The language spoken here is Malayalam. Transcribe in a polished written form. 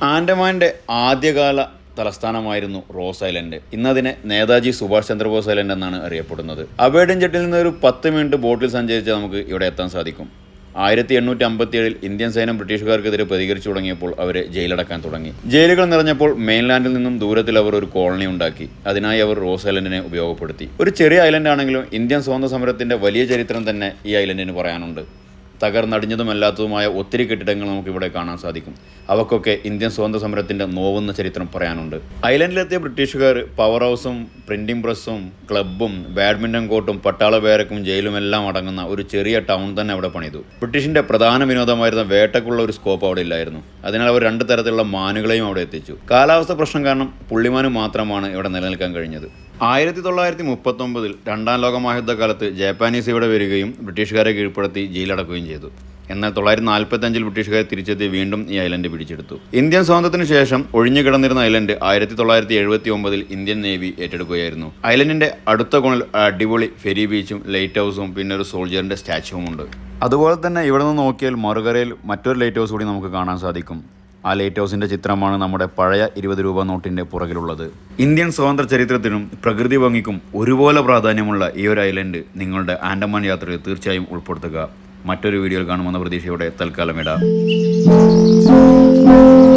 ആൻഡമാൻ്റെ ആദ്യകാല തലസ്ഥാനമായിരുന്നു റോസ് ഐലൻഡ്. ഇന്നതിനെ നേതാജി സുഭാഷ് ചന്ദ്രബോസ് ഐലൻഡ് എന്നാണ് അറിയപ്പെടുന്നത്. അബേഡൻജെട്ടിൽ നിന്ന് ഒരു 10 മിനിറ്റ് ബോട്ടിൽ സഞ്ചരിച്ചാൽ നമുക്ക് ഇവിടെ എത്താൻ സാധിക്കും. 1857 ഇന്ത്യൻ സൈന്യം ബ്രിട്ടീഷുകാർക്കെതിരെ പ്രതികരിച്ചു തുടങ്ങിയപ്പോൾ അവരെ ജയിലടക്കാൻ തുടങ്ങി. ജയിലുകൾ നിറഞ്ഞപ്പോൾ മെയിൻലാൻഡിൽ നിന്നും ദൂരത്തിൽ അവർ ഒരു കോളനി ഉണ്ടാക്കി. അതിനായി അവർ റോസ് ഐലൻഡിനെ ഉപയോഗപ്പെടുത്തി. ഒരു ചെറിയ ഐലൻഡ് ആണെങ്കിലും ഇന്ത്യൻ സ്വാതന്ത്ര്യ സമരത്തിന്റെ വലിയ ചരിത്രം തന്നെ ഈ ഐലൻഡിന് പറയാനുണ്ട്. തകർന്നടിഞ്ഞതുമല്ലാത്തതുമായ ഒത്തിരി കെട്ടിടങ്ങൾ നമുക്ക് ഇവിടെ കാണാൻ സാധിക്കും. അവക്കൊക്കെ ഇന്ത്യൻ സ്വാതന്ത്ര്യ സമരത്തിന്റെ നോവുന്ന ചരിത്രം പറയാനുണ്ട്. ഐലൻഡിലെത്തിയ ബ്രിട്ടീഷുകാർ പവർ ഹൗസും പ്രിന്റിംഗ് പ്രസ്സും ക്ലബ്ബും ബാഡ്മിന്റൺ കോർട്ടും പട്ടാള ബാരക്കും ജയിലും എല്ലാം അടങ്ങുന്ന ഒരു ചെറിയ ടൗൺ തന്നെ അവിടെ പണിതു. ബ്രിട്ടീഷിന്റെ പ്രധാന വിനോദമായിരുന്ന വേട്ടക്കുള്ള ഒരു സ്കോപ്പ് അവിടെ ഇല്ലായിരുന്നു. അതിനാൽ അവർ 2 തരത്തിലുള്ള മാനുകളെയും അവിടെ എത്തിച്ചു. കാലാവസ്ഥ പ്രശ്നം കാരണം പുള്ളിമാന് മാത്രമാണ് ഇവിടെ നിലനിൽക്കാൻ കഴിഞ്ഞത്. 1939 രണ്ടാം ലോക മഹായുദ്ധകാലത്ത് ജാപ്പാനീസ് ഇവിടെ വരികയും ബ്രിട്ടീഷുകാരെ കീഴ്പ്പെടുത്തി ജയിലടക്കുകയും ചെയ്തു. എന്നാൽ 1945 ബ്രിട്ടീഷുകാരെ തിരിച്ചെത്തി വീണ്ടും ഈ ഐലൻഡ് പിടിച്ചെടുത്തു. ഇന്ത്യൻ സ്വാതന്ത്ര്യത്തിന് ശേഷം ഒഴിഞ്ഞു കിടന്നിരുന്ന ഐലൻഡ് 1979 ഇന്ത്യൻ നേവി ഏറ്റെടുക്കുകയായിരുന്നു. ഐലൻഡിന്റെ അടുത്ത കോണിൽ അടിപൊളി ഫെരി ബീച്ചും ലൈറ്റ് ഹൗസും പിന്നെ ഒരു സോൾജറിന്റെ സ്റ്റാച്ചുവും ഉണ്ട്. അതുപോലെ തന്നെ ഇവിടെ നിന്ന് നോക്കിയാൽ മറുകരയിൽ മറ്റൊരു ലൈറ്റ് ഹൗസ് കൂടി നമുക്ക് കാണാൻ സാധിക്കും. ആ ലൈറ്റ് ഹൗസിന്റെ ചിത്രമാണ് നമ്മുടെ പഴയ 20 രൂപ നോട്ടിന്റെ പുറകിലുള്ളത്. ഇന്ത്യൻ സ്വാതന്ത്ര്യ ചരിത്രത്തിനും പ്രകൃതി ഭംഗിക്കും ഒരുപോലെ പ്രാധാന്യമുള്ള ഈ ഒരു ഐലൻഡ് നിങ്ങളുടെ ആൻഡമാൻ യാത്രയിൽ തീർച്ചയായും ഉൾപ്പെടുത്തുക. മറ്റൊരു വീഡിയോയിൽ കാണുമെന്ന പ്രതീക്ഷയോടെ തൽക്കാലം ഇടാം.